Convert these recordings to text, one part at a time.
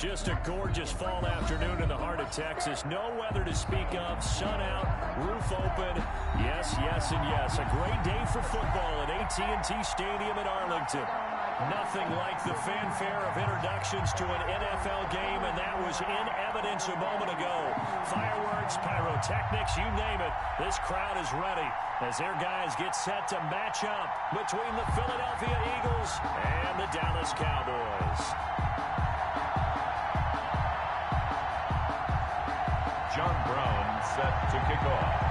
Just a gorgeous fall afternoon in the heart of Texas. No weather to speak of. Sun out, roof open. Yes, yes, and yes. A great day for football at AT&T Stadium in Arlington. Nothing like the fanfare of introductions to an NFL game, and that was in evidence a moment ago. Fireworks, pyrotechnics, you name it. This crowd is ready as their guys get set to match up between the Philadelphia Eagles and the Dallas Cowboys. John Brown set to kick off.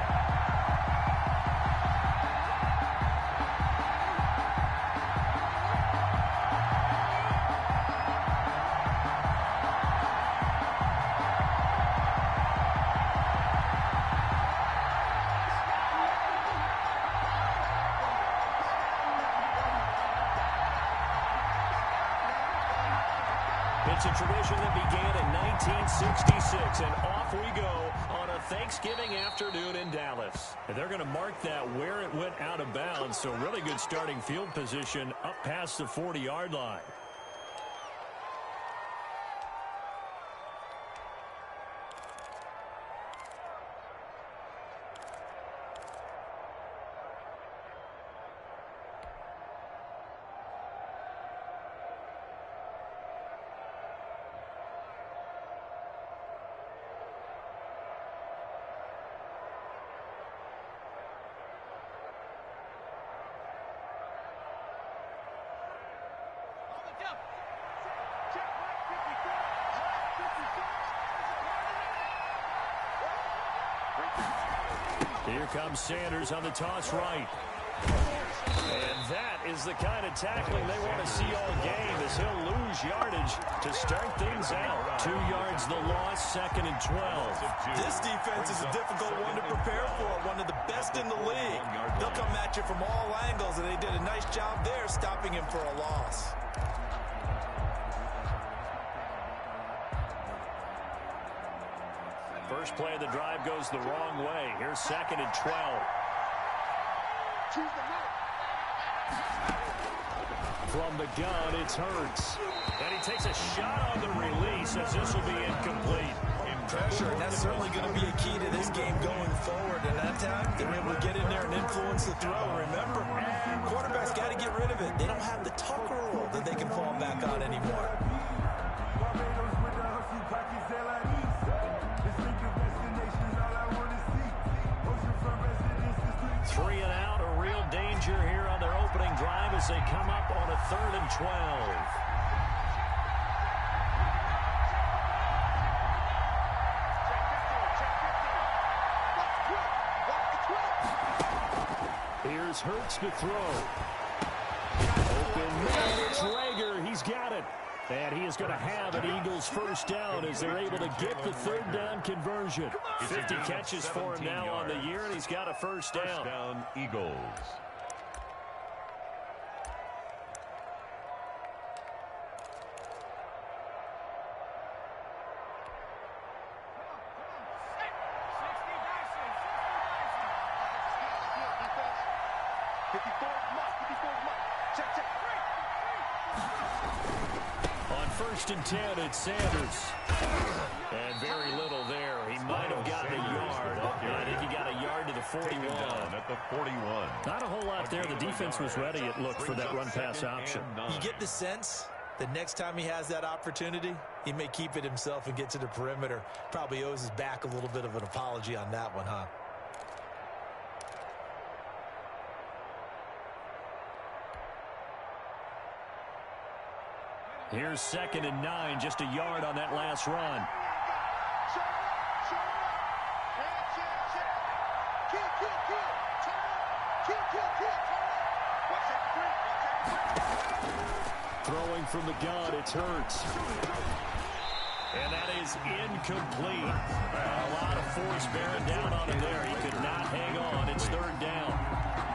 It's a tradition that began in 1966, and off we go on a Thanksgiving afternoon in Dallas. And they're going to mark that where it went out of bounds, so really good starting field position up past the 40-yard line. Here comes Sanders on the toss right. And that is the kind of tackling they want to see all game, as he'll lose yardage to start things out. 2 yards the loss, 2nd and 12. This defense is a difficult one to prepare for, one of the best in the league. They'll come at you from all angles, and they did a nice job there stopping him for a loss. First play of the drive goes the wrong way. Here's 2nd and 12. From the gun, it's Hurts. And he takes a shot on the release, as this will be incomplete. Pressure, and that's certainly going to be a key to this game going forward. And that time, they're able to get in there and influence the throw. Remember, quarterbacks got to get rid of it. They don't have the Tucker rule that they can fall back on anymore. 3 and out, a real danger here on their opening drive as they come up on a 3rd and 12. Here's Hurts to throw. Open man, it's Rager. He's got it. And he is going to have an Eagles first down as they're able to get the 3rd down conversion. 50 catches for him now on the year, and he's got a first down. First down, Eagles. On 1st and 10, it's Sanders. And very little there. He might have gotten a yard. I think he got a yard to the 41. At the 41. Not a whole lot there. The defense was ready, it looked, for that run-pass option. You get the sense that next time he has that opportunity, he may keep it himself and get to the perimeter. Probably owes his back a little bit of an apology on that one, huh? Here's 2nd and 9, just a yard on that last run. Throwing from the gun, it's Hurts. And that is incomplete. A lot of force bearing down on him there. He could not hang on. It's 3rd down.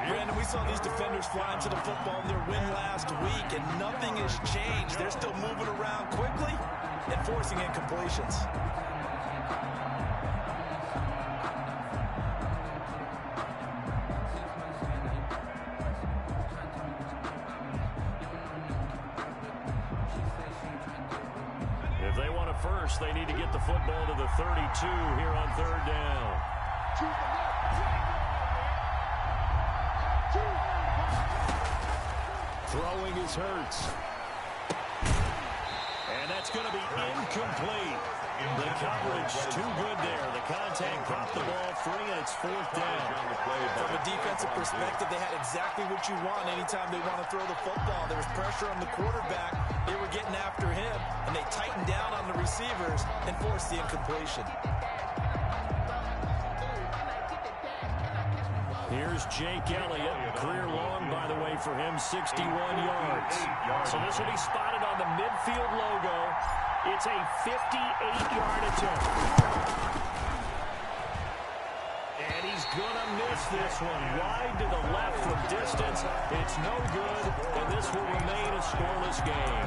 Brandon, we saw these defenders flying to the football in their win last week, and nothing has changed. They're still moving around quickly and forcing incompletions. If they want to this. They need to get the football to the 32 here on third down. Throwing is Hurts. And that's going to be incomplete. The coverage too good there. The contact brought the ball free, and it's fourth down. From a defensive perspective, they had exactly what you want anytime they want to throw the football. There was pressure on the quarterback. They were getting after him, and they tightened down on the receivers and forced the incompletion. Here's Jake Elliott. Career long, by the way, for him, 61 yards. So this will be spotted on the midfield logo. It's a 58-yard attempt. And he's going to miss this one. Wide to the left from distance. It's no good, and this will remain a scoreless game.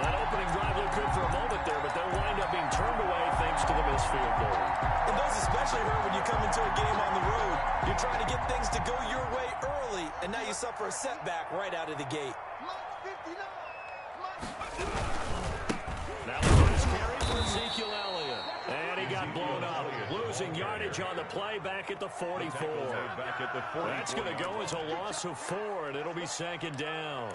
That opening drive looked good for a moment there, but they'll wind up being turned away thanks to the missed field goal. And those especially hurt when you come into a game on the road. You're trying to get things to go your way early, and now you suffer a setback right out of the gate. Now the first carry for Ezekiel Elliott. And he got blown up. Losing yardage on the play back at the 44. That's going to go as a loss of 4, and it'll be second down.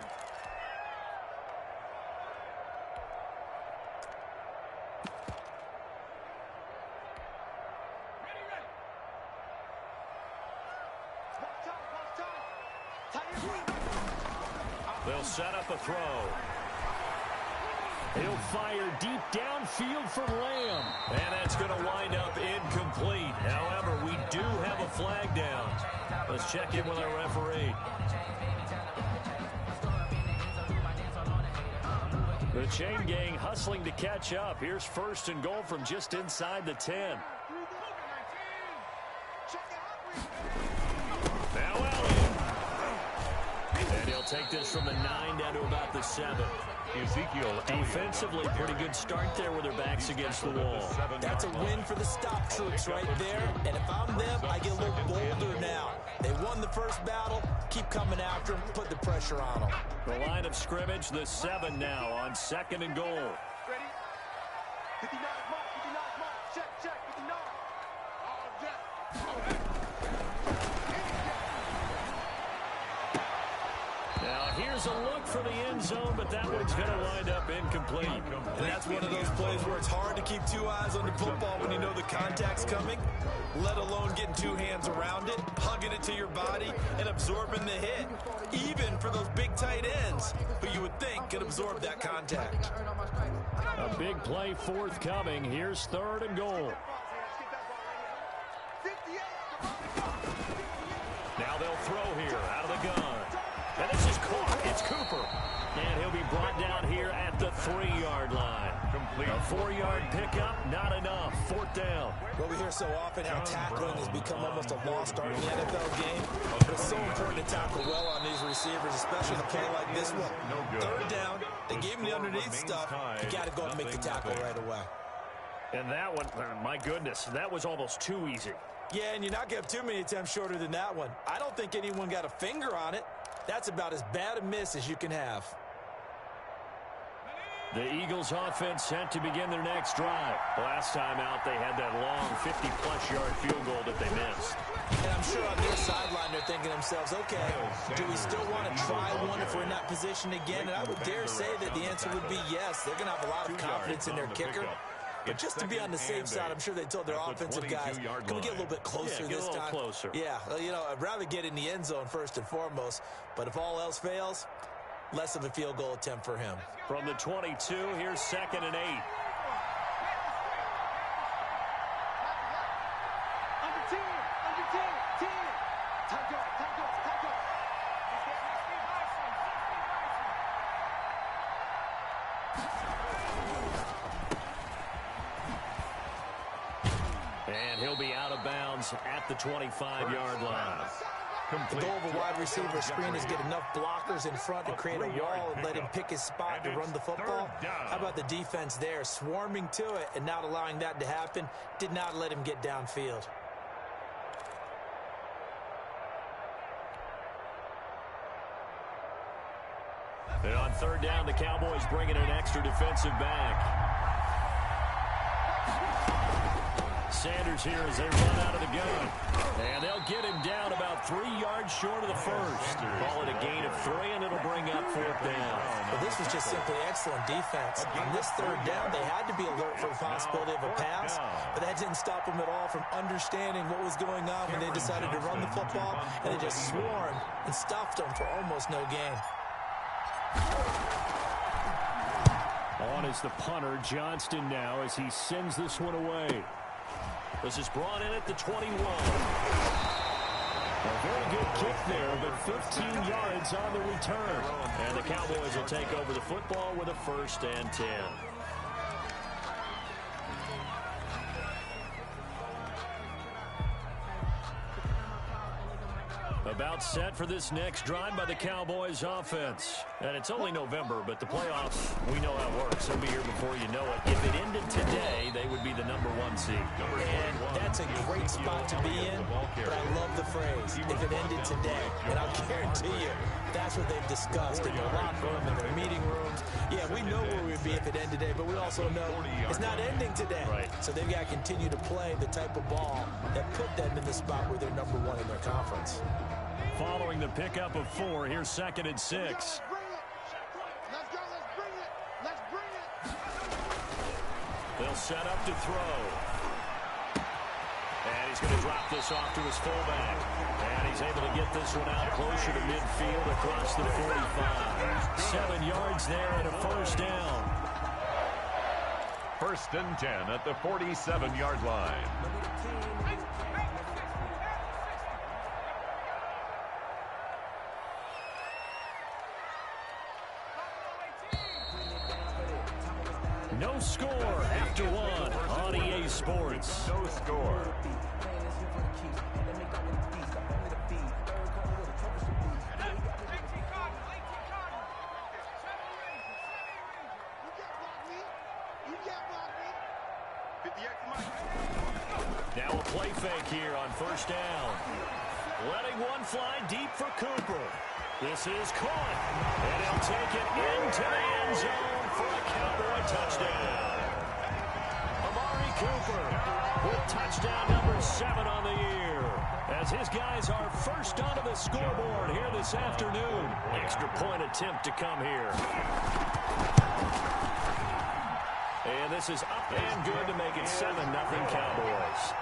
They'll set up a throw. He'll fire deep downfield for Lamb. And that's going to wind up incomplete. However, we do have a flag down. Let's check in with our referee. The chain gang hustling to catch up. Here's first and goal from just inside the 10. Now Elliott. And he'll take this from the 9 down to about the 7. Ezekiel defensively, pretty good start there with their backs against the wall. That's a win for the stop troops right there. And if I'm them, I get a little bolder now. They won the first battle. Keep coming after them. Put the pressure on them. The line of scrimmage, the 7 now on second and goal. Ready? 59 mark, 59 mark. Check, 59. All day. Now here's a look for the end zone, but that one's going to wind up incomplete. And that's one of those plays where it's hard to keep two eyes on the football when you know the contact's coming, let alone getting two hands around it, hugging it to your body, and absorbing the hit. Even for those big tight ends, who you would think could absorb that contact. A big play forthcoming. Here's third and goal. Now they'll throw here out of the gun. And this is caught. It's Cooper. And he'll be brought down here at the 3-yard line. Complete. A 4-yard pickup, not enough. Fourth down. Well, we hear so often how tackling has become almost a lost art in the NFL game. But it's so important to tackle well on these receivers, especially in a play like this one. Third down, they gave him the underneath stuff. You got to go and make the tackle right away. And that one, my goodness, that was almost too easy. Yeah, and you're not going to have too many attempts shorter than that one. I don't think anyone got a finger on it. That's about as bad a miss as you can have. The Eagles offense set to begin their next drive. Last time out, they had that long 50-plus yard field goal that they missed. And I'm sure on their sideline, they're thinking to themselves, okay, do we still want to try one if we're in that position again? And I would dare say that the answer would be yes. They're going to have a lot of confidence in their kicker. But just to be on the safe side, I'm sure they told their offensive guys, can we get a little bit closer this time? Closer. Yeah, you know, I'd rather get in the end zone first and foremost. But if all else fails, less of a field goal attempt for him. From the 22, here's second and 8. Under 10, 10. Time go. And he'll be out of bounds at the 25-yard line. The goal of a wide receiver screen is get enough blockers in front to create a wall and let him pick his spot to run the football. How about the defense there, swarming to it and not allowing that to happen? Did not let him get downfield. And on third down, the Cowboys bring in an extra defensive back. Sanders here as they run out of the gun. And they'll get him down about 3 yards short of the first. Call it a gain of 3, and it'll bring up 4th down. Well, this was just simply excellent defense. On this 3rd down, they had to be alert for the possibility of a pass, but that didn't stop them at all from understanding what was going on when they decided to run the football, and they just swarmed and stuffed them for almost no gain. On is the punter, Johnston now, as he sends this one away. This is brought in at the 21. A very good kick there, but 15 yards on the return. And the Cowboys will take over the football with a 1st and 10. About set for this next drive by the Cowboys offense. And it's only November, but the playoffs, we know how it works. They'll be here before you know it. If it ended today, they would be the #1 seed. And that's a great spot to be in, but I love the phrase, if it ended today. And I'll guarantee you, that's what they've discussed in their locker room, in their meeting rooms. Yeah, we know where we'd be if it ended today, but we also know it's not ending today. Right. So they've got to continue to play the type of ball that put them in the spot where they're #1 in their conference. Following the pickup of 4, here's 2nd and 6. Let's go, let's bring it. Let's bring it. They'll set up to throw. And he's going to drop this off to his fullback. And he's able to get this one out closer to midfield across the 45. 7 yards there and a 1st down. 1st and 10 at the 47-yard line. No score after 1 on EA Sports. No score. Now a play fake here on 1st down. Letting one fly deep for Cooper. This is caught. And he'll take it into the end zone for a Cowboy touchdown. Amari Cooper with touchdown number 7 on the year. As his guys are first onto the scoreboard here this afternoon. Extra point attempt to come here. And this is up and good to make it 7-0 Cowboys.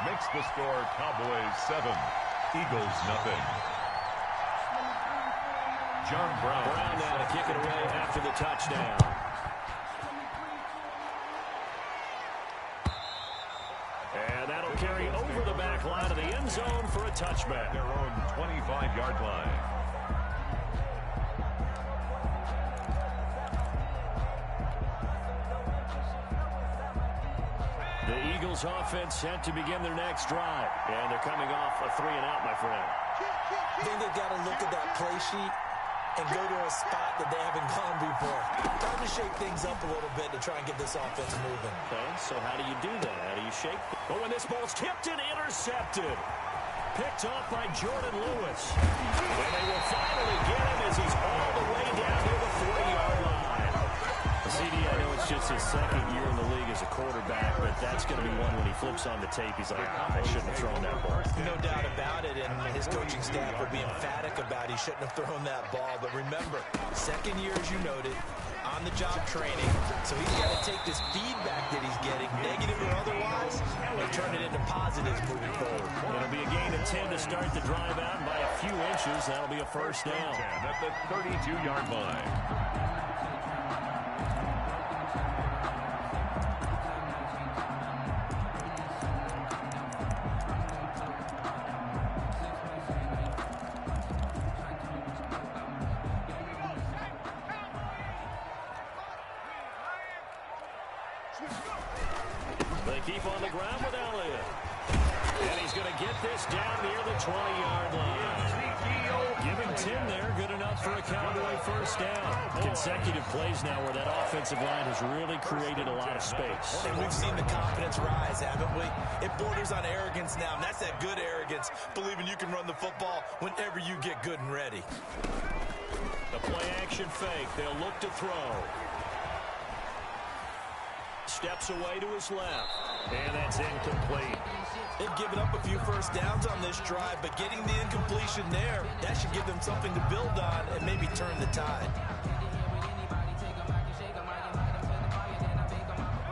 Makes the score Cowboys 7, Eagles 0. John Brown. Brown now to kick it away after the touchdown. And that'll carry over the back line of the end zone for a touchback. Their own 25-yard line. The Eagles offense set to begin their next drive. And they're coming off a 3-and-out, my friend. I think they've got to look at that play sheet and go to a spot that they haven't gone before. Time to shake things up a little bit to try and get this offense moving. Okay, so how do you do that? How do you shake? But when this ball's tipped and intercepted. Picked off by Jordan Lewis. And they will finally get him as he's all the way down near the 40-yard line. CD, I know it's just his 2nd year in the league as a quarterback, but that's going to be one when he flips on the tape. He's like, I shouldn't have thrown that ball. No doubt about it, and his coaching staff will be emphatic about he shouldn't have thrown that ball. But remember, 2nd year, as you noted, on-the-job training. So he's got to take this feedback that he's getting, negative or otherwise, and turn it into positives moving forward. It'll be a gain of 10 to start the drive out, and by a few inches, that'll be a 1st down. 10 at the 32-yard line. They keep on the ground with Elliott. And he's going to get this down near the 20-yard line. Give him 10 there. Good enough for a Cowboy 1st down. Consecutive plays now where that offensive line has really created a lot of space. And we've seen the confidence rise, haven't we? It borders on arrogance now, and that's that good arrogance, believing you can run the football whenever you get good and ready. The play-action fake. They'll look to throw. steps away to his left. And that's incomplete. They've given up a few first downs on this drive, but getting the incompletion there, that should give them something to build on and maybe turn the tide.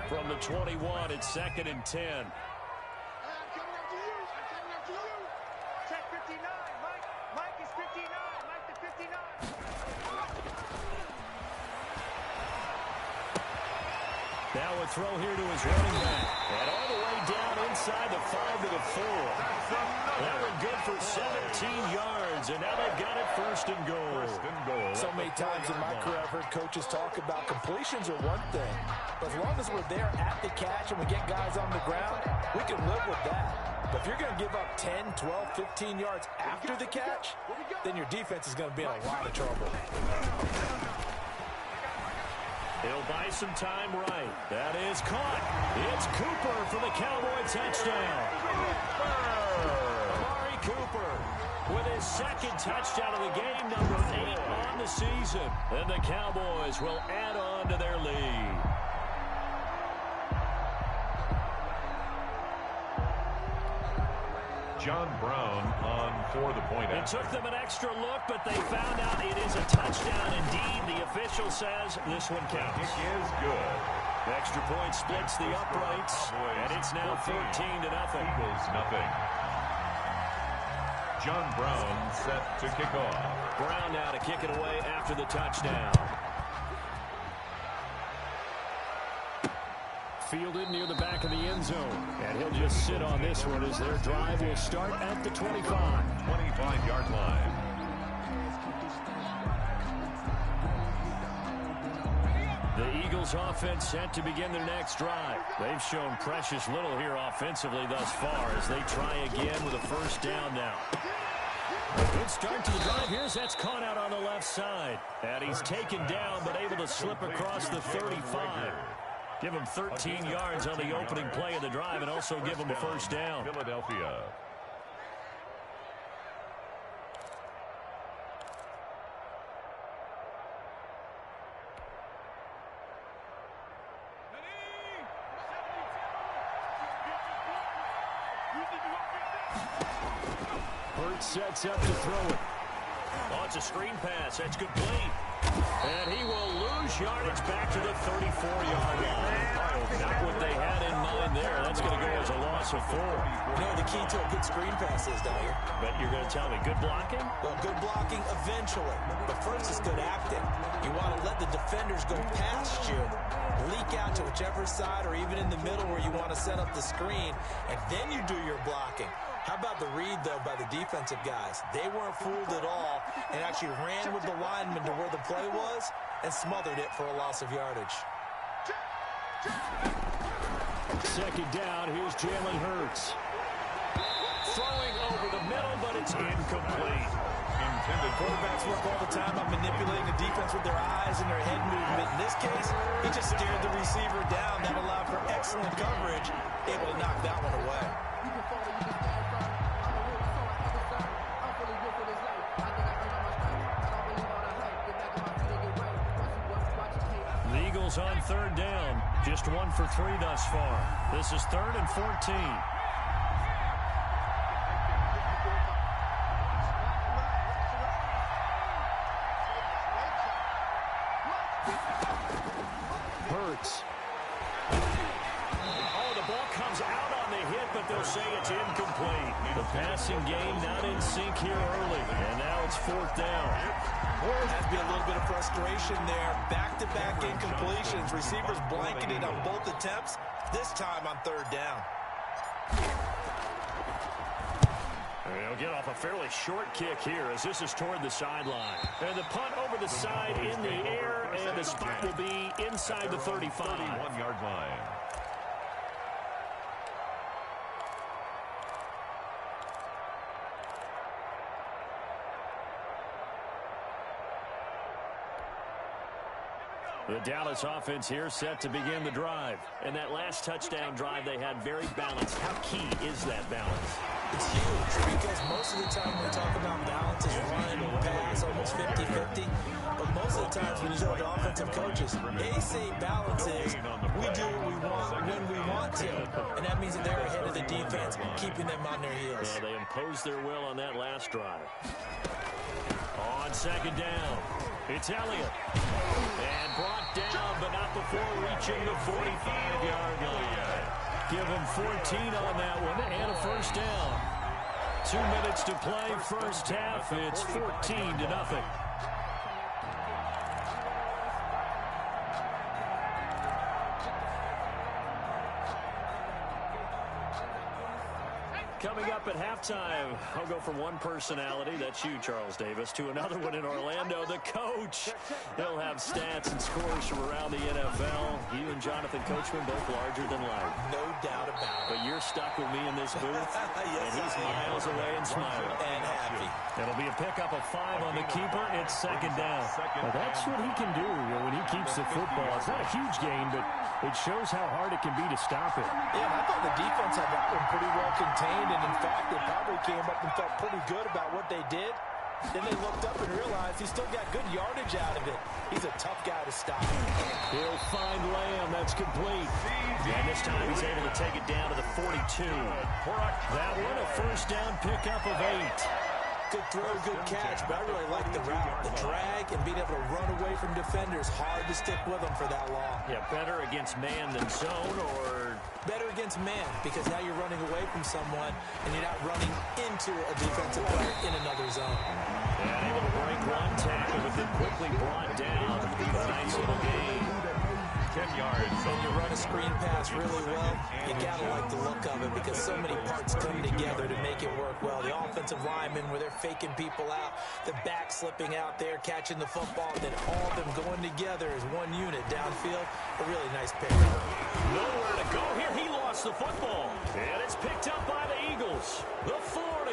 From the 21, it's 2nd and 10. I'm coming up to you. I'm coming up to you. Check 59. Mike is 59. Mike the 59. Now a throw here to his running back. And all the way down inside the 5 to the 4. That one good for 17 yards. And now they've got it 1st and goal. So many times in my career I've heard coaches talk about completions are one thing. But as long as we're there at the catch and we get guys on the ground, we can live with that. But if you're going to give up 10, 12, 15 yards after the catch, then your defense is going to be in a lot of trouble. He'll buy some time right. That is caught. It's Cooper for the Cowboy touchdown. Amari Cooper with his 2nd touchdown of the game, number 8 on the season. And the Cowboys will add on to their lead. John Brown on for the point. It took them an extra look, but they found out it is a touchdown indeed. The official says this one counts. It is good. Extra point splits the uprights, and it's now 14-0. Eagles nothing. John Brown set to kick off. Brown now to kick it away after the touchdown. Fielded near the back of the end zone. And he'll just sit on this one as their drive will start at the 25. 25-yard line. The Eagles offense set to begin their next drive. They've shown precious little here offensively thus far as they try again with a 1st down now. A good start to the drive. Here's that's caught out on the left side. And he's taken down but able to slip across the 35. Give him 13 yards on the opening play of the drive and also give him a 1st down. Philadelphia. Hurts sets up to throw it. Oh, it's a screen pass. That's complete. And he will lose yardage back to the 34-yard line. Not what they had in mind there. That's going to go as a loss of 4. You know the key to a good screen pass is, don't you? But you're going to tell me, good blocking? Well, good blocking eventually. But first is good acting. You want to let the defenders go past you, leak out to whichever side or even in the middle where you want to set up the screen, and then you do your blocking. How about the read, though, by the defensive guys? They weren't fooled at all and actually ran with the lineman to where the play was and smothered it for a loss of yardage. 2nd down, here's Jalen Hurts. Throwing over the middle, but it's incomplete. Intended Quarterbacks work all the time on manipulating the defense with their eyes and their head movement. In this case, he just stared the receiver down. That allowed for excellent coverage, able to knock that one away. The Eagles on 3rd down. Just 1 for 3 thus far. This is 3rd and 14. Hurts. Oh, the ball comes out on the hit, but they'll say it's incomplete. The passing game not in sync here early. And now it's 4th down. Has been a little bit of frustration there. Back-to-back incompletions. Receivers blanketed on both attempts, this time on 3rd down. They'll get off a fairly short kick here as this is toward the sideline. And the punt over the side in the air, and the spot will be inside the 35. 31-yard line. The Dallas offense here set to begin the drive. And that last touchdown drive they had very balanced. How key is that balance? It's huge because most most of the time when we talk about balance is run, pass, almost 50-50. But most of the times when you talk to offensive coaches, they say balance is we do what we want when we want to. And that means that they're ahead of the defense, keeping them on their heels. Yeah, they imposed their will on that last drive. On second down, it's Elliott. And brought down, but not before reaching the 45-yard line. Give him 14 on that one and a first down. 2 minutes to play first half. It's 14-0. Coming up at halftime, I'll go from one personality, that's you, Charles Davis, to another one in Orlando, the coach. He'll have stats and scores from around the NFL. You and Jonathan Coachman both larger than life. No doubt about it. But you're stuck with me in this booth, Yes, and he's miles away and smiling. And happy. It'll be a pickup of 5 on the keeper. It's second down. Well, that's what he can do when he keeps the football. It's not a huge gain, but it shows how hard it can be to stop it. Yeah, I thought the defense had that one pretty well contained, and in fact, they probably came up and felt pretty good about what they did. Then they looked up and realized he still got good yardage out of it. He's a tough guy to stop. He'll find Lamb. That's complete. And this time he's able to take it down to the 42. That one, a first down pickup of 8. Good throw, good catch, but I really like the route. The drag and being able to run away from defenders. Hard to stick with them for that long. Yeah, better against man than zone, or better against man, because now you're running away from someone and you're not running into a defensive player in another zone. And able to break one tackle, but then quickly brought down. A nice little gain. 10 yards. When you run a screen pass really well, you gotta like the look of it because so many parts come together to make it work well. The offensive linemen, where they're faking people out, the back slipping out there, catching the football, and then all of them going together as one unit downfield. A really nice pick. Nowhere to go here. He lost the football. And it's picked up by the Eagles. The 40,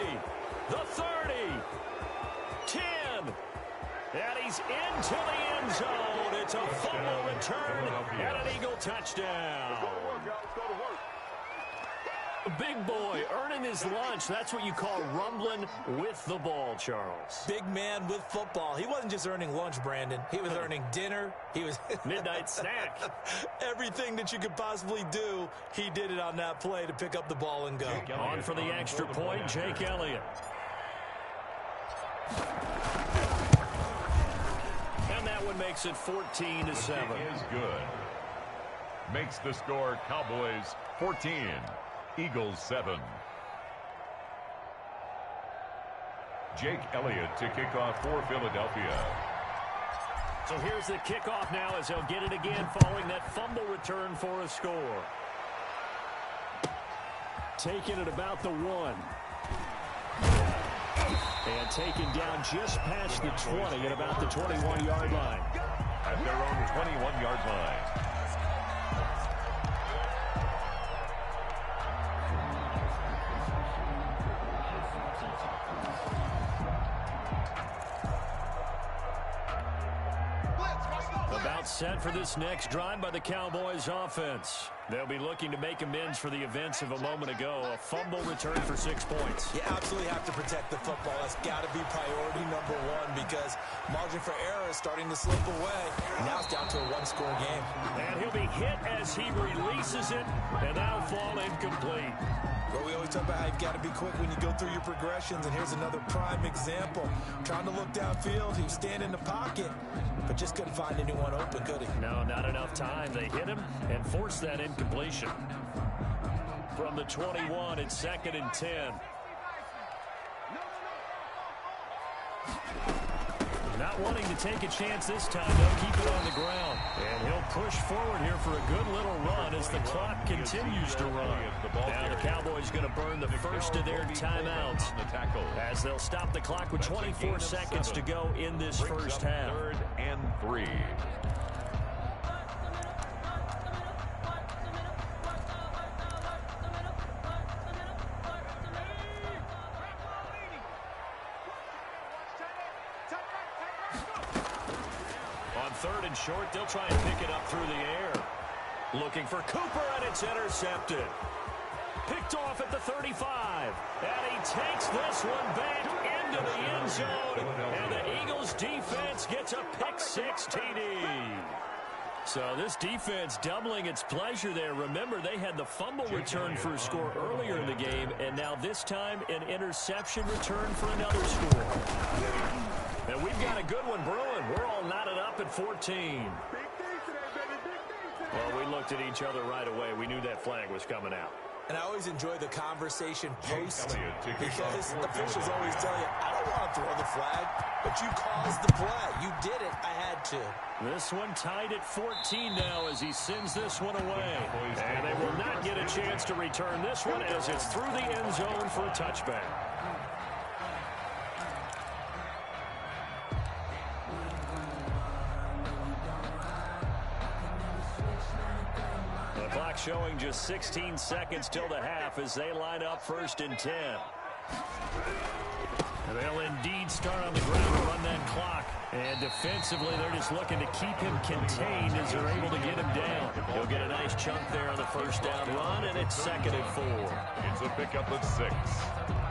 the 30, 10. And he's into the end zone. It's a fumble return and an Eagle touchdown. Big boy earning his lunch. That's what you call rumbling with the ball, Charles. Big man with football. He wasn't just earning lunch, Brandon. He was earning dinner. He was midnight snack. Everything that you could possibly do, he did it on that play to pick up the ball and go. On for the extra point, Jake Elliott. And that one makes it 14-7. Is good. Makes the score Cowboys 14, Eagles 7. Jake Elliott to kick off for Philadelphia. So here's the kickoff now as they'll get it again following that fumble return for a score. Taken at about the 1. And taken down just past the 20 at about the 21-yard line. At their own 21-yard line. About set for this next drive by the Cowboys offense. They'll be looking to make amends for the events of a moment ago. A fumble return for 6 points. You absolutely have to protect the football. That's got to be priority number 1 because margin for error is starting to slip away. Now it's down to a 1-score game. And he'll be hit as he releases it, and that'll fall incomplete. But we always talk about how you've got to be quick when you go through your progressions, and here's another prime example. Trying to look downfield, he was standing in the pocket, but just couldn't find anyone open, could he? No, not enough time. They hit him and forced that incompletion. From the 21, it's 2nd and 10. Not wanting to take a chance this time. They'll keep it on the ground. And he'll push forward here for a good little run as the clock continues to run. Now the Cowboys going to burn the first of their timeouts as they'll stop the clock with 24 seconds to go in this first half. 3rd and 3. On 3rd and short, they'll try and pick it up through the air. Looking for Cooper, and it's intercepted. Picked picked off at the 35. And he takes this one back into the end zone. And the Eagles defense gets a pick-6 TD. So this defense doubling its pleasure there. Remember, they had the fumble return for a score earlier in the game, and now this time an interception return for another score. And we've got a good one brewing. We're all knotted up at 14. Well, we looked at each other right away. We knew that flag was coming out. And I always enjoy the conversation post because officials always tell you, I don't want to throw the flag, but you caused the play. You did it. I had to. This one tied at 14 now as he sends this one away. And they will not get a chance to return this one as it's through the end zone for a touchback. The clock showing just 16 seconds till the half as they line up 1st and 10. And they'll indeed start on the ground to run that clock. And defensively, they're just looking to keep him contained as they're able to get him down. He'll get a nice chunk there on the 1st down run, and it's 2nd and 4. It's a pickup of 6.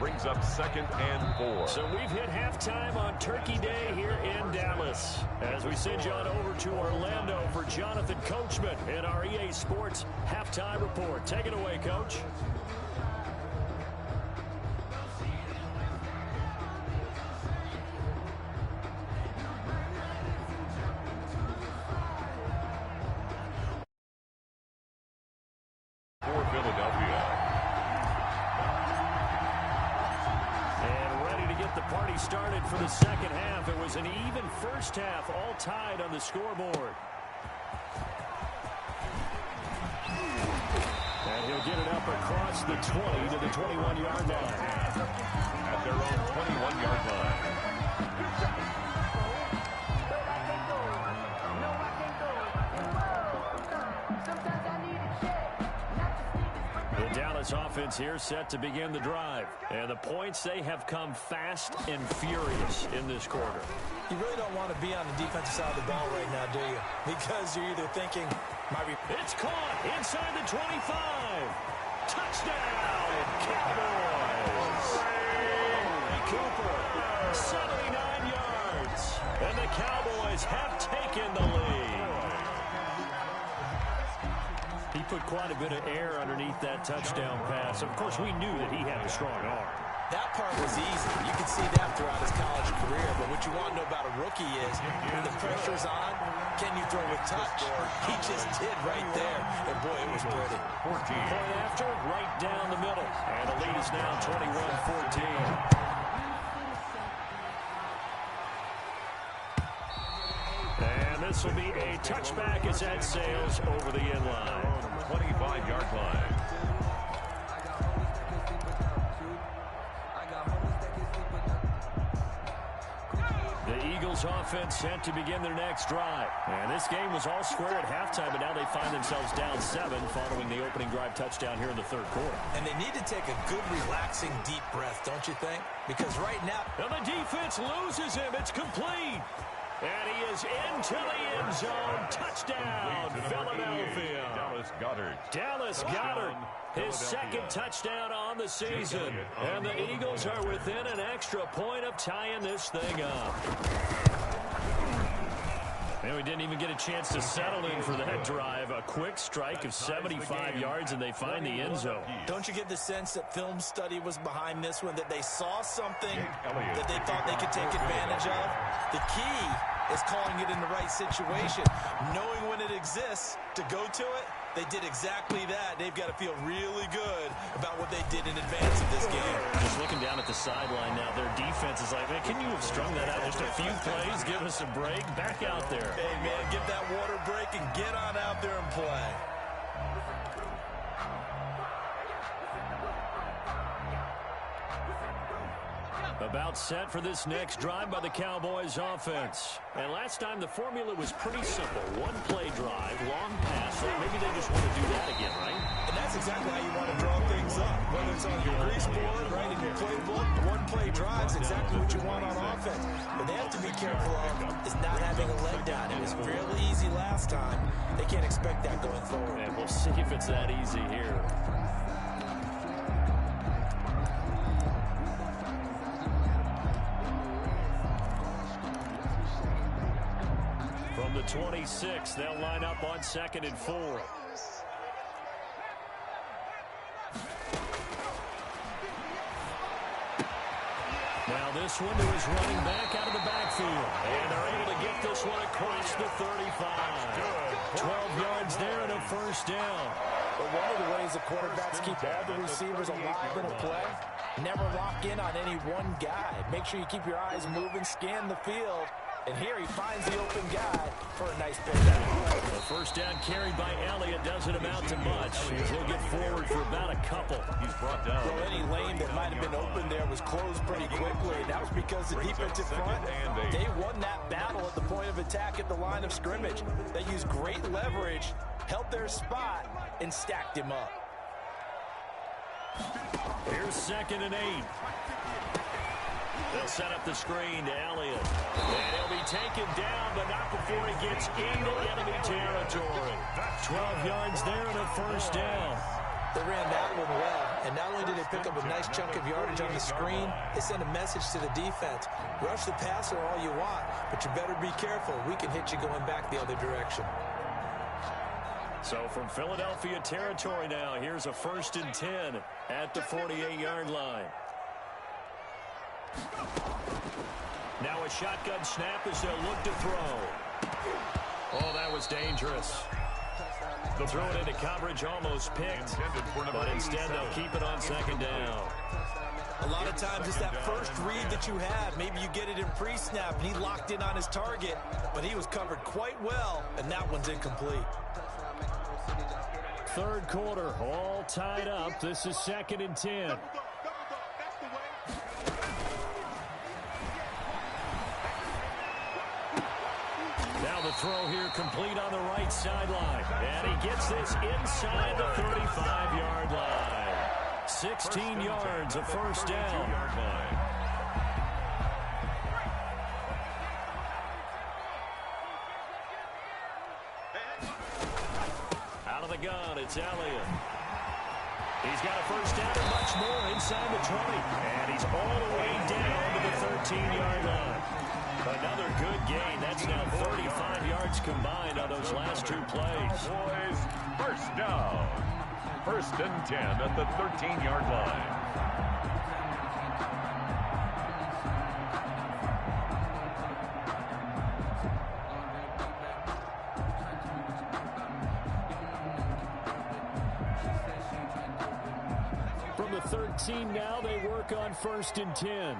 Brings up 2nd and 4. So we've hit halftime on Turkey Day here in Dallas. As we send you on over to Orlando for Jonathan Coachman in our EA Sports Halftime Report. Take it away, Coach. Started for the second half. It was an even first half, all tied on the scoreboard. And he'll get it up across the 20 to the 21-yard line. At their own 21-yard line. The Dallas offense here set to begin the drive. And the points, they have come fast and furious in this quarter. You really don't want to be on the defensive side of the ball right now, do you? Because you're either thinking, it's caught inside the 25. Touchdown, Cowboys. Cooper, 79 yards. And the Cowboys have taken the lead. He put quite a bit of air underneath that touchdown pass. Of course, we knew that he had a strong arm. That part was easy. You can see that throughout his college career. But what you want to know about a rookie is when the pressure's on, can you throw with touch? He just did right there. And, boy, it was pretty. 14. Point after, right down the middle. And the lead is now 21-14. And this will be a touchback as that sails over the end line. 25-yard line. The Eagles offense set to begin their next drive. And this game was all square at halftime, but now they find themselves down 7 following the opening drive touchdown here in the 3rd quarter. And they need to take a good, relaxing, deep breath, don't you think? Because right now... And the defense loses him. It's complete. And he is into the end zone. Touchdown, Philadelphia. Dallas Goedert, his 2nd touchdown on the season. And the Eagles are within an extra point of tying this thing up. And we didn't even get a chance to settle in for that drive. A quick strike of 75 yards, and they find the end zone. Don't you get the sense that film study was behind this one, that they saw something that they thought they could take advantage of? The key is calling it in the right situation, knowing when it exists to go to it. They did exactly that. They've got to feel really good about what they did in advance of this game. Just looking down at the sideline now, their defense is like, man, can you have strung that out just a few plays? Give us a break. Back out there. Hey, man, give that water break and get on out there and play. About set for this next drive by the Cowboys offense. And last time the formula was pretty simple. One play drive, long pass. So maybe they just want to do that again, right? And that's exactly how you want to draw things up. Whether it's on your grease board, right in your playbook, one play drive's exactly what you want on offense. But they have to be careful of is not having a leg down. It was fairly easy last time. They can't expect that going forward. And we'll see if it's that easy here. the 26. They'll line up on 2nd and 4. Now this one to his running back out of the backfield. And they're able to get this one across the 35. 12 yards there and a first down. But one of the ways the quarterbacks keep all the receivers alive in a play, never lock in on any one guy. Make sure you keep your eyes moving, scan the field. And here he finds the open guy for a nice pickup. The first down carried by Elliott doesn't amount to much. He'll get forward for about a couple. He's brought down. Well, any lane that might have been open there was closed pretty quickly. That was because the defensive front, they won that battle at the point of attack at the line of scrimmage. They used great leverage, held their spot, and stacked him up. Here's 2nd and 8. They'll set up the screen to Elliott. And he'll be taken down, but not before he gets into enemy territory. 12 yards there and a first down. They ran that one well, and not only did they pick up a nice chunk of yardage on the screen, they sent a message to the defense. Rush the passer all you want, but you better be careful. We can hit you going back the other direction. So from Philadelphia territory now, here's a 1st and 10 at the 48-yard line. Now a shotgun snap as they'll look to throw. Oh, that was dangerous. They'll throw it into coverage, almost picked, but instead they'll keep it on 2nd down. A lot of times it's that first read that you have. Maybe you get it in pre-snap, and he locked in on his target, but he was covered quite well, and that one's incomplete. 3rd quarter, all tied up. This is 2nd and 10. Now the throw here complete on the right sideline. And he gets this inside the 35-yard line. 16 yards, a first down. Out of the gun, it's Elliott. He's got a first down and much more inside the 20. And he's all the way down to the 13-yard line. Another good gain. That's now 35 yards combined on those last 2 plays. Boys, first down. 1st and 10 at the 13-yard line. From the 13 now, they work on 1st and 10.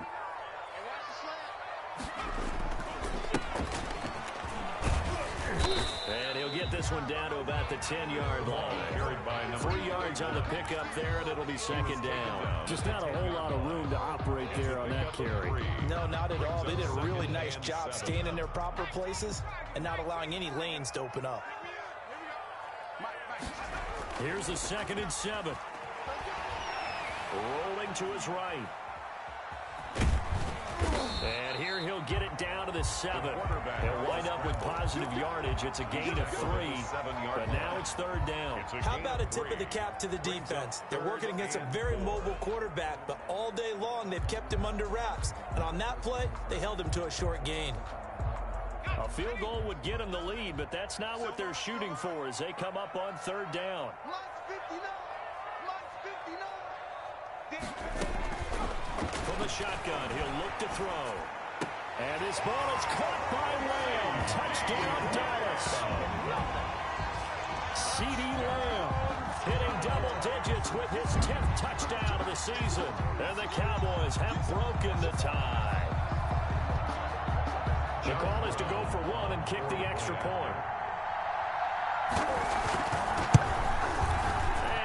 And he'll get this one down to about the 10-yard line. 3 yards on the pickup there, and it'll be 2nd down. Just not a whole lot of room to operate there on that carry. No, not at all. They did a really nice job staying in their proper places and not allowing any lanes to open up. Here's the 2nd and 7. Rolling to his right. And here he'll get it down to the 7. They'll wind up with positive yardage. It's a gain of 3, but now it's 3rd down. How about a tip of the cap to the defense? They're working against a very mobile quarterback, but all day long they've kept him under wraps. And on that play, they held him to a short gain. A field goal would get them the lead, but that's not what they're shooting for as they come up on 3rd down. From the shotgun, he'll look to throw. And his ball is caught by Lamb. Touchdown, Dallas. C.D. Lamb hitting double digits with his 10th touchdown of the season. And the Cowboys have broken the tie. The call is to go for 1 and kick the extra point.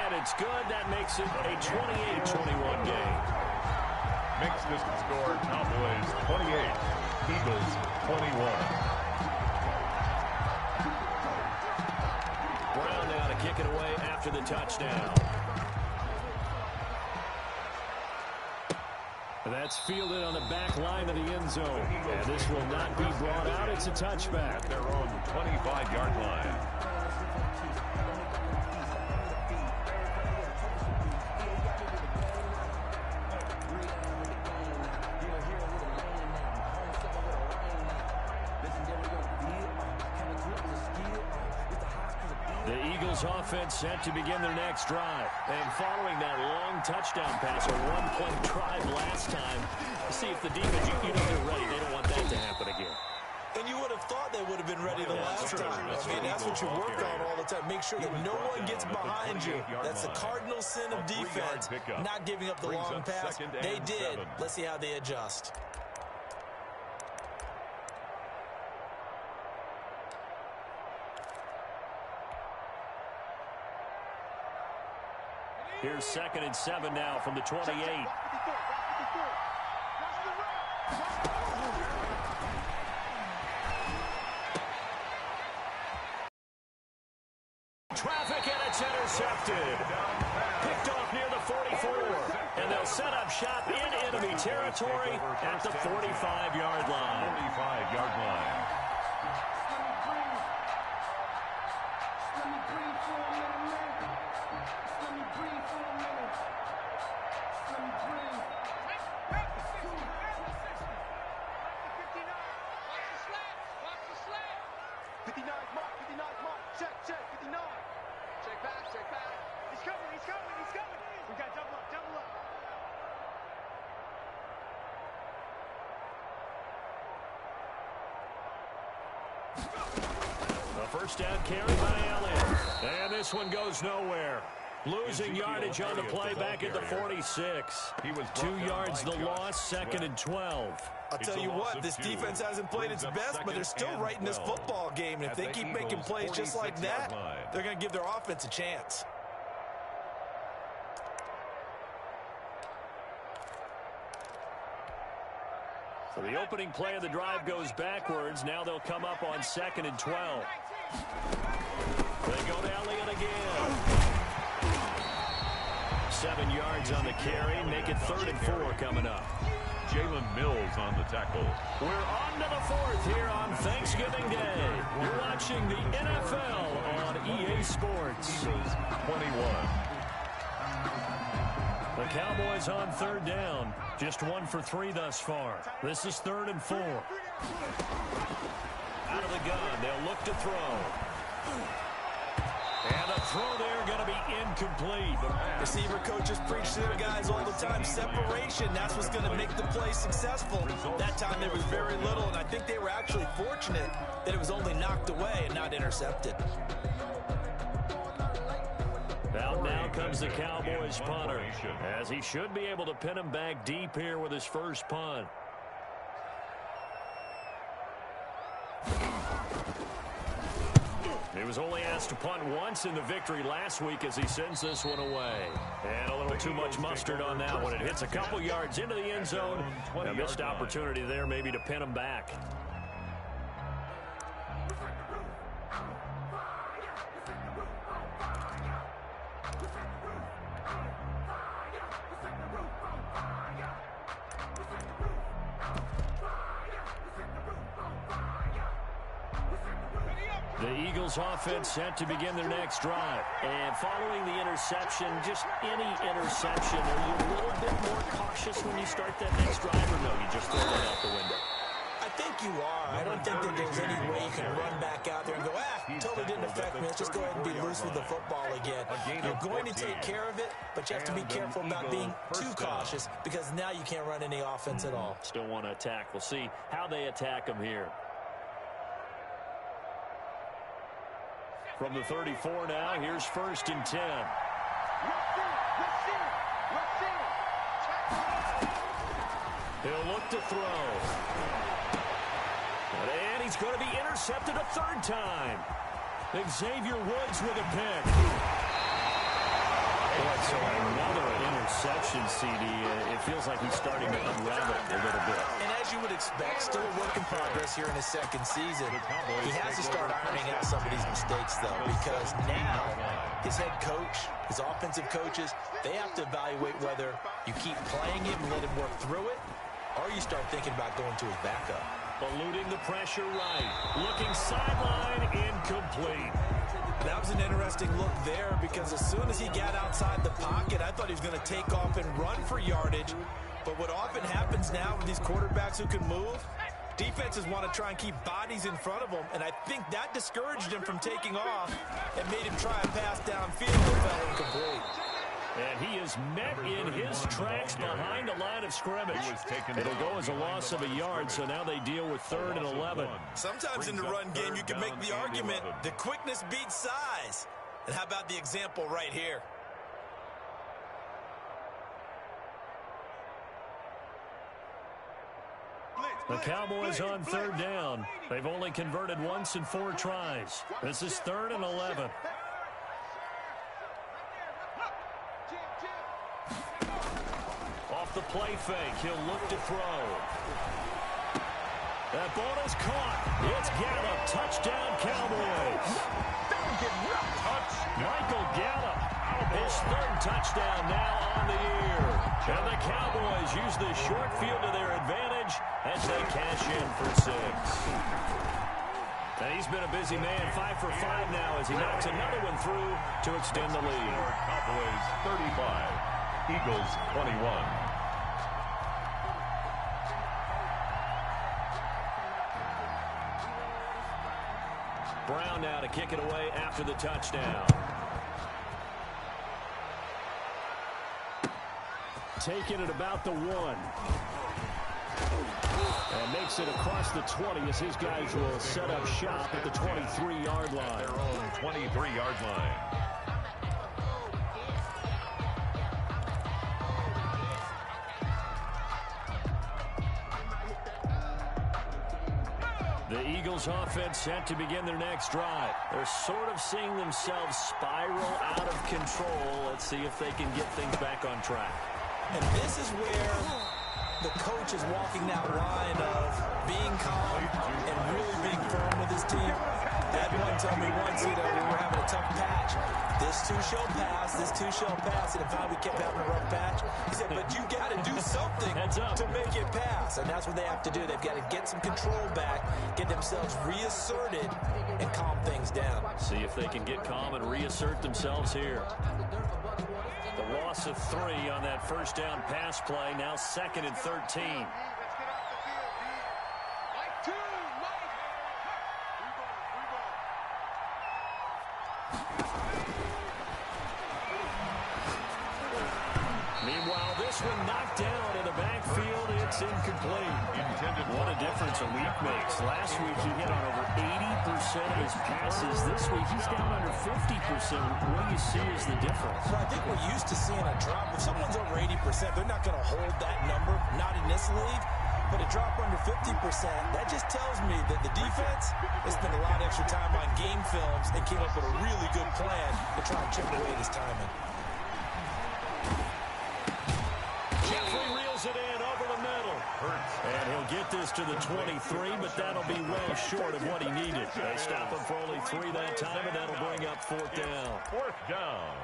And it's good. That makes it a 28-21 game. Makes this score Cowboys 28, Eagles 21. Brown now to kick it away after the touchdown. That's fielded on the back line of the end zone. And this will not be brought out. It's a touchback. Their own 25-yard line. The Eagles offense set to begin their next drive. And following that long touchdown pass, a one-play drive last time, to see if the defense, you know they're ready. They don't want that to happen again. And you would have thought they would have been ready the last time. I mean, that's what you work on all the time. Make sure that no one gets behind you. That's the cardinal sin of defense, not giving up the long pass. They did. Let's see how they adjust. Here's 2nd and 7 now from the 28. Traffic, and it's intercepted. Picked off near the 44. And they'll set up shop in enemy territory at the 45-yard line. 45-yard line. First down carry by Elliott. And this one goes nowhere. Losing yardage on the play back at the 46. 2 yards the loss, 2nd and 12. I'll tell you what, this defense hasn't played its best, but they're still right in this football game. And if they keep making plays just like that, they're going to give their offense a chance. So the opening play of the drive goes backwards. Now they'll come up on 2nd and 12. They go to Elliott again. 7 yards on the carry. Make it 3rd and 4 coming up. Jalen Mills on the tackle. We're on to the 4th here on Thanksgiving Day. You're watching the NFL on EA Sports. 21. The Cowboys on 3rd down. Just 1 for 3 thus far. This is 3rd and 4. Out of the gun, they'll look to throw. And the throw there going to be incomplete. Receiver coaches preach to their guys all the time. Separation, that's what's going to make the play successful. That time there was very little, and I think they were actually fortunate that it was only knocked away and not intercepted. Out now comes the Cowboys punter, as he should be able to pin him back deep here with his first punt. He was only asked to punt once in the victory last week as he sends this one away. And a little too much mustard on that one. It hits a couple yards into the end zone. A missed opportunity there maybe to pin him back. The Eagles offense set to begin their next drive. And following the interception, just any interception, are you a little bit more cautious when you start that next drive, or no, you just throw that out the window? I think you are. I don't think that there's any way you can run back out there and go, totally didn't affect me. Let's just go ahead and be loose with the football again. You're going to take care of it, but you have to be careful about being too cautious because now you can't run any offense at all. Still want to attack. We'll see how they attack them here. From the 34 now, here's 1st and 10. He'll look to throw. And he's going to be intercepted a 3rd time. Xavier Woods with a pick. So another interception, CD. It feels like he's starting to unravel a little bit. And as you would expect, still a work in progress here in his 2nd season. He has to start ironing out some of these mistakes, though, because now his head coach, his offensive coaches, they have to evaluate whether you keep playing it and let him work through it, or you start thinking about going to his backup. Eluding the pressure right. Looking sideline, incomplete. That was an interesting look there because as soon as he got outside the pocket, I thought he was going to take off and run for yardage. But what often happens now with these quarterbacks who can move, Defenses want to try and keep bodies in front of them, and I think that discouraged him from taking off and made him try a pass downfield that fell incomplete. And he is met in his tracks behind the line of scrimmage. It'll go as a loss of a yard, so now they deal with 3rd and 11. Sometimes in the run game, you can make the argument that quickness beats size. And how about the example right here? The Cowboys on 3rd down. They've only converted once in 4 tries. This is 3rd and 11. Off the play fake, he'll look to throw. That ball is caught. It's Gallup. Touchdown, Cowboys. Michael Gallup, his 3rd touchdown now on the year. And the Cowboys use the short field to their advantage as they cash in for 6. And he's been a busy man, 5 for 5 now as he knocks another one through to extend the lead. Cowboys 35, Eagles 21. Brown now to kick it away after the touchdown. Taking it about the 1. And makes it across the 20 as his guys will set up shop at the 23-yard line. Their own 23-yard line. The Eagles offense set to begin their next drive. They're sort of seeing themselves spiral out of control. Let's see if they can get things back on track. And this is where the coach is walking that line of being calm and really being firm with his team. That one told me once, we were having a tough patch. This too shall pass, this too shall pass. And in fact, we kept having a rough patch. He said, but you got to do something to make it pass. And that's what they have to do. They've got to get some control back, get themselves reasserted, and calm things down. See if they can get calm and reassert themselves here. The loss of 3 on that first down pass play, now 2nd and 13. Meanwhile, this one knocked down in the backfield. It's incomplete. What a difference a week makes. Last week he hit on over 80% of his passes. This week he's down under 50%. What do you see as the difference? Well, I think we're used to seeing a drop. If someone's over 80%, they're not going to hold that number, not in this league. But a drop under 50%, that just tells me that the defense has spent a lot of extra time on game films and came up with a really good plan to try and chip away this timing. Jeffrey reels it in over the middle. And he'll get this to the 23, but that'll be well short of what he needed. They stop him for only 3 that time, and that'll bring up 4th down. 4th down.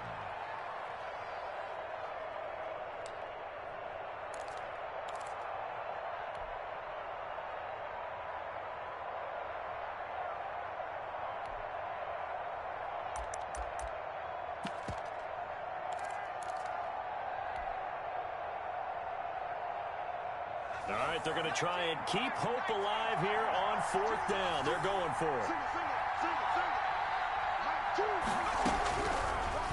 All right, they're going to try and keep hope alive here on 4th down. They're going for it.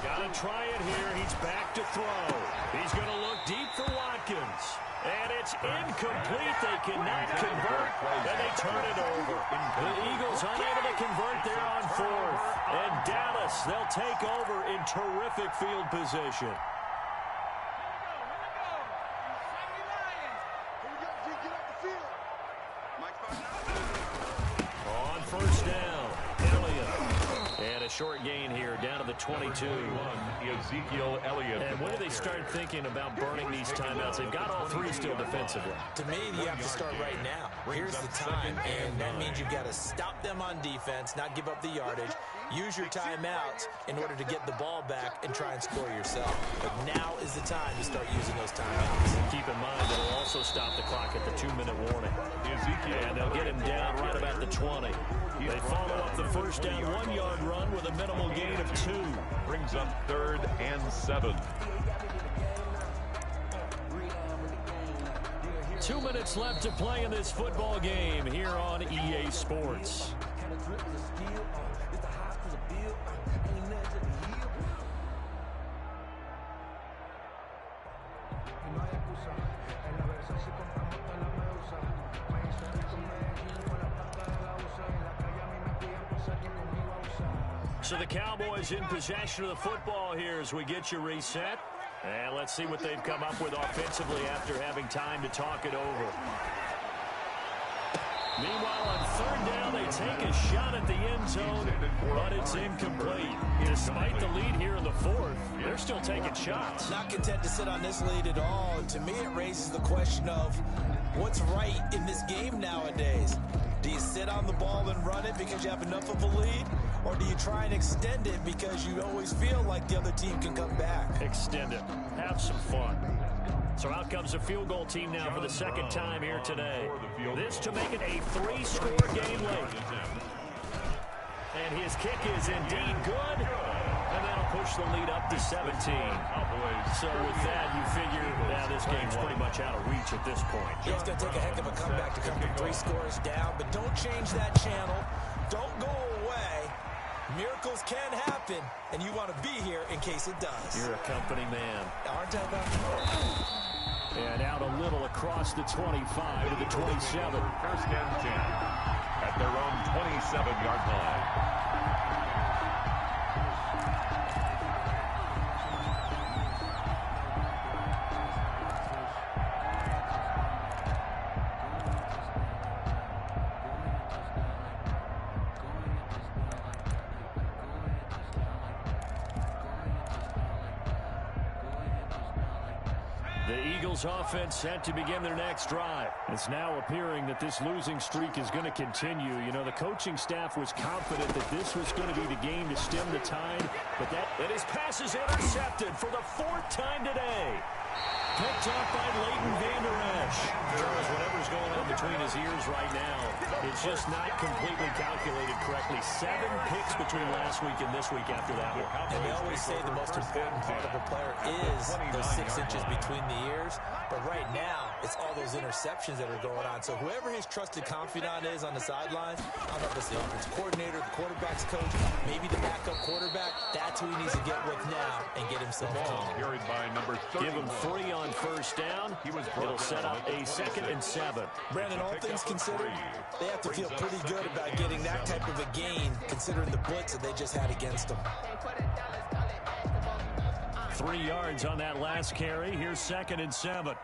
Got to try it here. He's back to throw. He's going to look deep for Watkins. And it's incomplete. They cannot convert, and they turn it over. The Eagles unable to convert there on 4th. And Dallas, they'll take over in terrific field position. On 1st down, Elliott. And a short gain here, down to the 22. Ezekiel Elliott. And when do they start thinking about burning these timeouts? They've got all 3 still defensively. To me, you have to start right now. Here's the time, and that means you've got to stop them on defense, not give up the yardage, use your timeouts in order to get the ball back and try and score yourself. But now is the time to start using those timeouts. Keep in mind that it'll also stop the clock at the 2-minute warning. And they'll get him down right about the 20. They follow up the first down 1-yard run with a minimal gain of 2. Brings up 3rd and 7. 2 minutes left to play in this football game here on EA Sports. So the Cowboys in possession of the football here as we get you reset. And let's see what they've come up with offensively after having time to talk it over. Meanwhile, on third down, they take a shot at the end zone, but it's incomplete. Despite the lead here in the fourth, they're still taking shots. Not content to sit on this lead at all. And to me, it raises the question of what's right in this game nowadays. Do you sit on the ball and run it because you have enough of a lead? Or do you try and extend it because you always feel like the other team can come back? Extend it. Have some fun. So out comes the field goal team now for the second time here today. This to make it a 3-score game late. And his kick is indeed good. And that'll push the lead up to 17. So with that, you figure this game's pretty much out of reach at this point. Yeah, it's going to take a heck of a comeback to come from 3 scores down. But don't change that channel. Don't go away. Miracles can happen, and you want to be here in case it does. You're a company man. Aren't I, though? And out a little across the 25 to the 27. First and 10 at their own 27-yard line. Offense set to begin their next drive. It's now appearing that this losing streak is going to continue. You know, the coaching staff was confident that this was going to be the game to stem the tide, but his pass is intercepted for the 4th time today. Picked up by Leighton Vander Esch. Charles, whatever's going on between his ears right now, it's just not completely calculated correctly. 7 picks between last week and this week after that one. And they always say the most important part of a player is those 6 inches between the ears. But right now, it's all those interceptions that are going on. So whoever his trusted confidant is on the sidelines, I don't know if it's the offensive coordinator, the quarterback's coach, maybe the backup quarterback, that's who he needs to get with now and get himself going. Carried by number 31. Give him 3 on first down. It'll set up a 2nd and 7. Brandon, all things considered, they have to feel pretty good about getting that type of a gain, considering the blitz that they just had against them. 3 yards on that last carry. Here's 2nd and 7.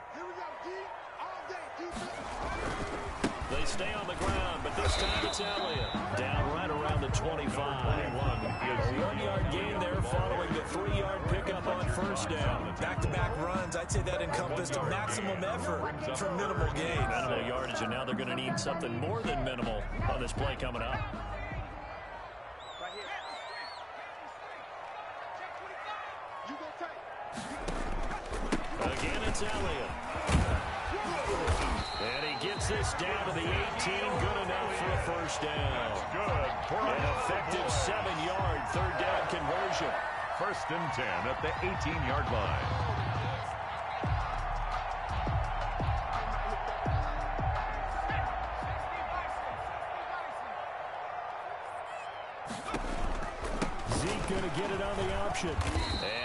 They stay on the ground, but this time it's Elliott. Down right around the 25. A 1-yard gain there following the 3-yard pickup on first down. Back-to-back runs, I'd say that encompassed a maximum effort for minimal gain. Minimal yardage, and now they're going to need something more than minimal on this play coming up. Again, it's Elliott. And he gets this down to the 18. Good enough for a first down. An effective 7-yard third down conversion. First and 10 at the 18-yard line. Going to get it on the option.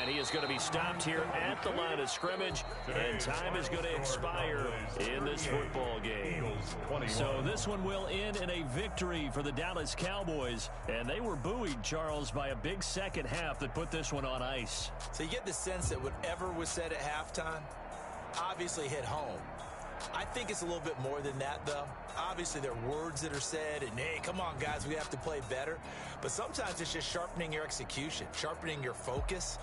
And he is going to be stopped here at the line of scrimmage. And time is going to expire in this football game. So this one will end in a victory for the Dallas Cowboys. And they were buoyed, Charles, by a big second half that put this one on ice. So you get the sense that whatever was said at halftime obviously hit home. I think it's a little bit more than that, though. Obviously, there are words that are said, and, hey, come on, guys, we have to play better. But sometimes it's just sharpening your execution, sharpening your focus.